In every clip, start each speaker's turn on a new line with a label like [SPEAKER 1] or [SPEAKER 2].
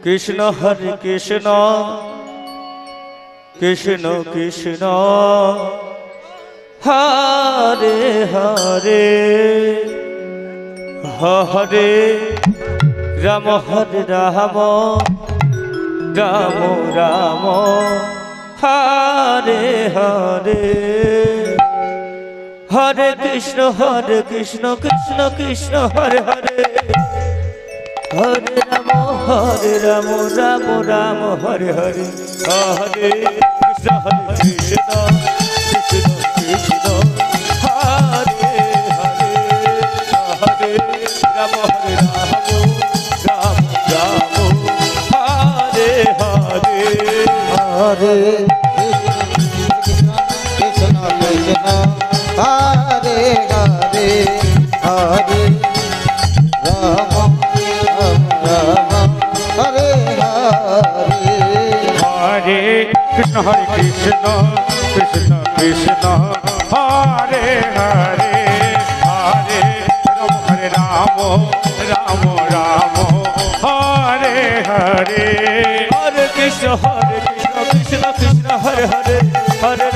[SPEAKER 1] Krishna Hare Krishna Krishna Krishna Hare Hare Hare Ram Hare Ram Ram Ram Hare Hare Hare Krishna Krishna Krishna Hare Hare Hare Ram Ram Ram Hare Hare Hare Krishna Krishna Krishna Hare Hare Hare Ram Ram Ram Hare Hare
[SPEAKER 2] Hare Krishna Krishna Hare Hare Hare Ram Ram Hare Hare
[SPEAKER 3] Hare Krishna Krishna Krishna Hare Hare Hare Ram Ram Ram Hare Hare
[SPEAKER 1] Hare Krishna Krishna Krishna Hare Hare Hare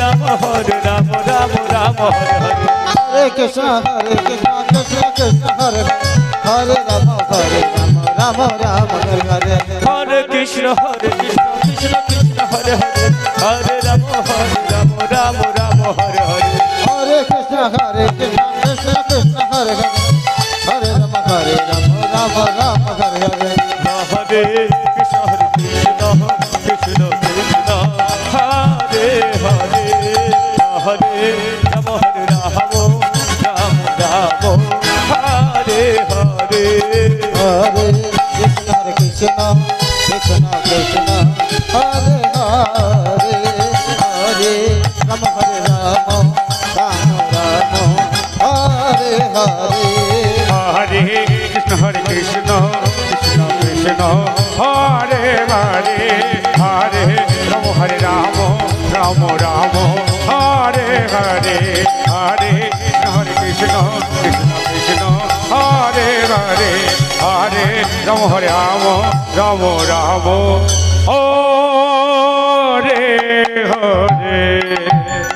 [SPEAKER 1] Ram Ram Ram Hare Hare
[SPEAKER 2] Hare Krishna Krishna Krishna Hare Hare Ram Ram Ram Hare Hare
[SPEAKER 1] Hare Krishna Krishna Krishna Hare Hare Hare Ram Ram Ram Hare Hare
[SPEAKER 2] Hare Krishna Krishna Krishna Hare Hare Hare Ram Ram Ram Hare Hare
[SPEAKER 1] Hare Krishna Krishna Krishna Hare Hare Hare Ram Ram Ram Hare Hare
[SPEAKER 2] Hare Krishna Krishna Krishna Krishna Hare Hare Hare Ram Ram Ram Hare Hare
[SPEAKER 3] Hare Krishna Krishna Krishna Hare Hare Hare Ram Ram Ram Hare Hare Hare Krishna Krishna Hare Hare Hare Ram Ram Ram Hare Hare.